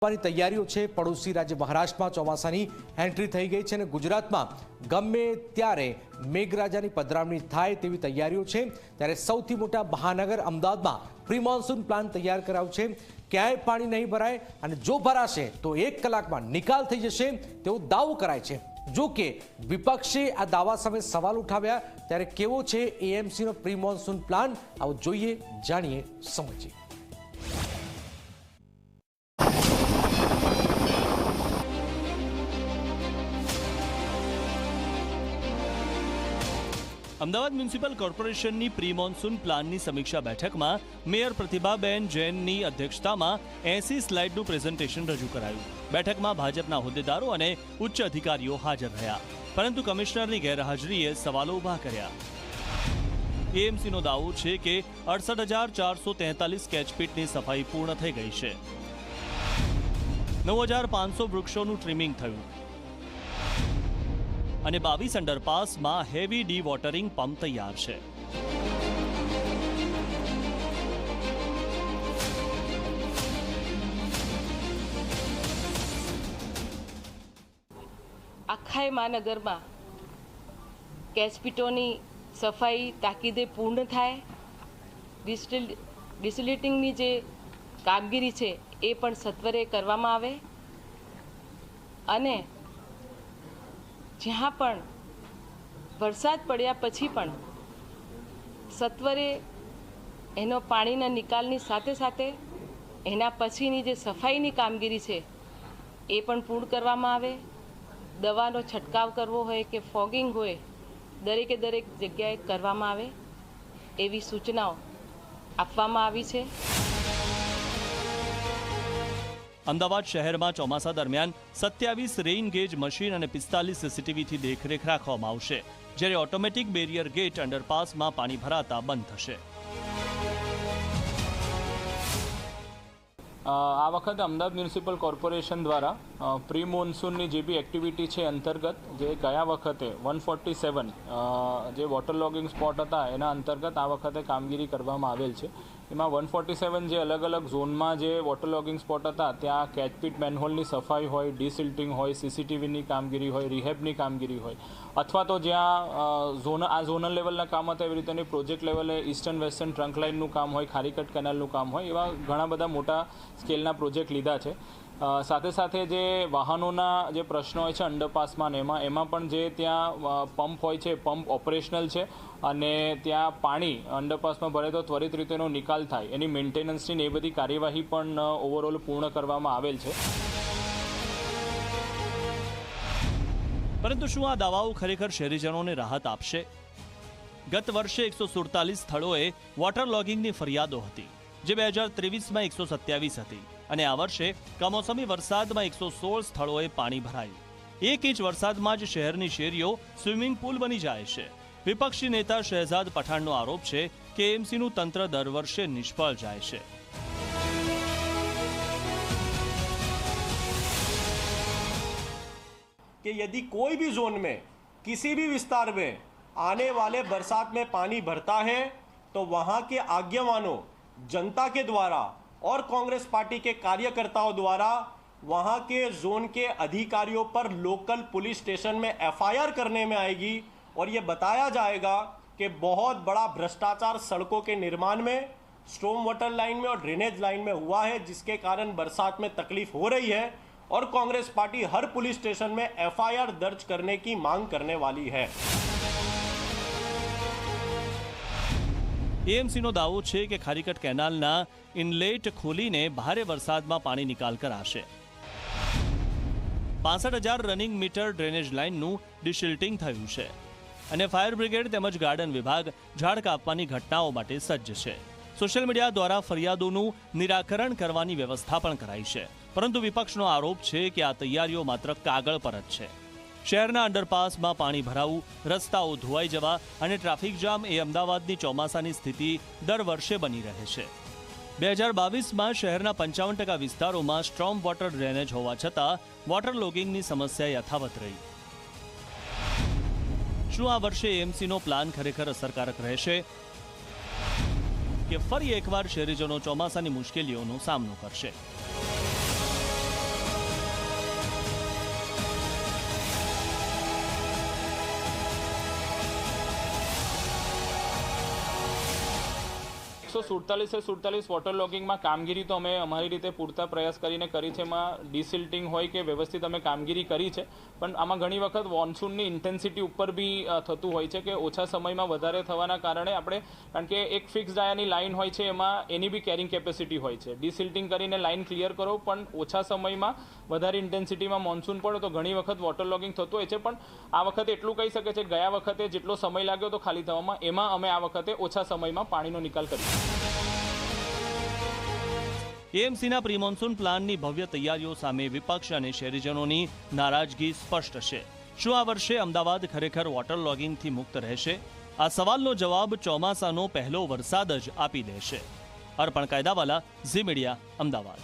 तैयारीओ छे। पड़ोशी राज्य महाराष्ट्र में ચોમાસાની एंट्री थई गई है। गुजरात में गमे त्यारे मेघराजानी पधरामणी थाय तेवी तैयारीओ छे। त्यारे सौथी मोटा महानगर अमदावाद में प्री मॉन्सून प्लान तैयार करायो छे। क्यांय पाणी नहीं भराय अने जो भराशे तो 1 कलाक में निकाल थई जशे तेवो दावो कराय छे। जो कि विपक्षे आ दावा सामे सवाल उठाव्या। त्यारे केवो छे एएमसी नो प्री मॉन्सून प्लान आवो जोईए, जाणीए, समजीए। अमदावाद म्युनिसिपल कोर्पोरेशननी प्री मॉन्सून प्लाननी समीक्षा बैठकमां मेयर प्रतिभाबेन जैननी अध्यक्षतामां 80 स्लाइडनुं प्रेઝન્ટેશન रजू करायुं। बैठकमां भाजपना होद्देदारो अने उच्च अधिकारीओ हाजर रह्या, परंतु कमिश्नरनी गैरहाजरीए सवालो उभा कर्या। एएमसीनो दावो छे के 68,443 स्केचपीटनी सफाई पूर्ण थई गई छे। 9,500 वृक्षोनुं ट्रीमिंग थयुं અને 22 અંડરપાસમાં હેવી ડી વોટરિંગ પંપ તૈયાર છે। આખાય મહાનગરમાં કેચપીટોની સફાઈ તાકીદે પૂર્ણ થાય, ડિસલિટિંગની જે કામગીરી છે એ પણ સત્વરે કરવામાં આવે અને જ્યાં પણ વરસાદ પડ્યા પછી પણ સત્વરે એનો પાણીના નિકાલની સાથે સાથે એના પછીની જે સફાઈની કામગીરી છે એ પણ પૂર્ણ કરવામાં આવે। દવાનો છંટકાવ કરવો હોય કે ફોગિંગ હોય દરેકે દરેક જગ્યાએ કરવામાં આવે એવી સૂચનાઓ આપવામાં આવી છે। अमदावाद शहर में चौमासा दरमियान 27 रेइन गेज मशीन और 45 सीसीटीवी थी देखरेख राखवामां आवशे, ज्यारे ऑटोमेटिक बेरियर गेट अंडरपास में पानी भराता बंद थशे। आ वखत अमदावाद म्युनिसिपल कॉर्पोरेशन द्वारा प्री मॉन्सून जे भी एक्टिविटी है अंतर्गत जे गया वखते 147 जे वॉटर लॉगिंग स्पॉट था एना अंतर्गत आ वखते कामगीरी करवामां आवेल छे। एमां 147 जे अलग अलग झोन में जे वॉटर लॉगिंग स्पॉट था त्या कैचपीट मेनहोलनी सफाई होय, डिसिल्टिंग होय, सीसीटीवीनी कामगीरी होय, रिहेबनी कामगीरी होय अथवा तो ज्यां आ झोनल लेवलना काम था एवी रीतेनी प्रोजेक्ट लेवले ईस्टर्न वेस्टर्न ट्रंक लाइननुं काम होय, खारीकट केनालनुं काम होय, एवा घणा बधा मोटा स्केलना प्रोजेक्ट लीधा छे। साथे साथे जे वाहनोना जे प्रश्नो होय छे अंडरपासमां ने एमां पण जे त्यां पंप होय छे पंप ऑपरेशनल छे अने त्यां पाणी अंडरपासमां भरे तो त्वरित रीतेनो निकाल थाय एनी मेन्टेनन्सनी ने बधी कार्यवाही पण ओवरऑल पूर्ण करवामां आवेल छे। परंतु शुं आ दावाओ खरेखर शहेरीजनोने राहत आपशे? गत वर्षे 147 स्थळोए वॉटर लॉगिंगनी फरियादो हती, जे 2023 में 127 हती અને આ વર્ષે કમોસમી વરસાદમાં 116 સ્થળોએ પાણી ભરાયું। 1 ઇંચ વરસાદમાં જ શહેરની શેરીઓ સ્વિમિંગ પુલ બની જાય છે। વિપક્ષી નેતા શહેજાદ પઠાણનો આરોપ છે કે એએમસીનું તંત્ર દર વર્ષે નિષ્ફળ જાય છે। कि यदि कोई भी जोन में किसी भी विस्तार में आने वाले बरसात में पानी भरता है तो वहां के आज्ञावानों, जनता के द्वारा और कांग्रेस पार्टी के कार्यकर्ताओं द्वारा वहां के जोन के अधिकारियों पर लोकल पुलिस स्टेशन में एफआईआर करने में आएगी और ये बताया जाएगा कि बहुत बड़ा भ्रष्टाचार सड़कों के निर्माण में, स्टॉर्म वाटर लाइन में और ड्रेनेज लाइन में हुआ है, जिसके कारण बरसात में तकलीफ हो रही है और कांग्रेस पार्टी हर पुलिस स्टेशन में एफआईआर दर्ज करने की मांग करने वाली है। एएमसीनो दावो छे के खारीकट केनालना इनलेट खोलीने भारे वरसादमां पाणी निकाल कराशे। 65,000 रनिंग मीटर ड्रेनेज लाइननुं डिसिल्टिंग थयुं छे अने फायर ब्रिगेड तेमज गार्डन विभाग झाड़ कापवानी घटनाओं माटे सज्ज छे। सोशल मीडिया द्वारा फरियादोनुं निराकरण करवानी व्यवस्था पण कराई छे, परंतु विपक्षनो आरोप छे के आ तैयारीओ मात्र कागळ पर ज छे। शहरना अंडरपासमां पाणी भरावुं, रસ્તાઓ ધોવાઈ જવા અને ટ્રાફિક જામ એ અમદાવાદની ચોમાસાની સ્થિતિ દર વર્ષે બની રહે છે। 2022માં શહેરના 55% વિસ્તારોમાં સ્ટ્રોમ વોટર ડ્રેનેજ હોવા છતાં વોટર લોગિંગની સમસ્યા યથાવત રહી। શું આ વર્ષે એએમસીનો પ્લાન ખરેખર અસરકારક રહેશે કે ફરી એકવાર શહેરીજનો ચોમાસાની મુશ્કેલીઓનો સામનો કરશે? 147 વોટર લોગિંગમાં કામગીરી તો અમે અમારી રીતે પૂરતા પ્રયાસ કરીને કરી છે. એમાં ડિસિલ્ટિંગ હોય કે વ્યવસ્થિત અમે કામગીરી કરી છે, પણ આમાં ઘણી વખત મોન્સૂનની ઇન્ટેન્સિટી ઉપર બી થતું હોય છે કે ઓછા સમયમાં વધારે થવાના કારણે આપણે, કારણ કે એક ફિક્સ ડાયાની લાઇન હોય છે, એમાં એની બી કેરિંગ કેપેસિટી હોય છે. ડિસિલ્ટિંગ કરીને લાઇન ક્લિયર કરો, પણ ઓછા સમયમાં વધારે ઇન્ટેન્સિટીમાં મોન્સૂન પડે તો ઘણી વખત વોટર લોગિંગ થતું હોય છે. પણ આ વખતે એટલું કહી શકે છે, ગયા વખતે જેટલો સમય લાગ્યો તો ખાલી થવામાં, એમાં અમે આ વખતે ઓછા સમયમાં પાણીનો નિકાલ કર્યો. એએમસીના પ્રી મોન્સૂન પ્લાનની ભવ્ય તૈયારીઓ સામે વિપક્ષ અને શહેરીજનોની નારાજગી સ્પષ્ટ છે. શું આ વર્ષે અમદાવાદ ખરેખર વોટર લોગિંગથી મુક્ત રહેશે? આ સવાલનો જવાબ ચોમાસાનો પહેલો વરસાદ જ આપી દેશે. અર્પણ કાયદાવાલા, ઝી મીડિયા, અમદાવાદ.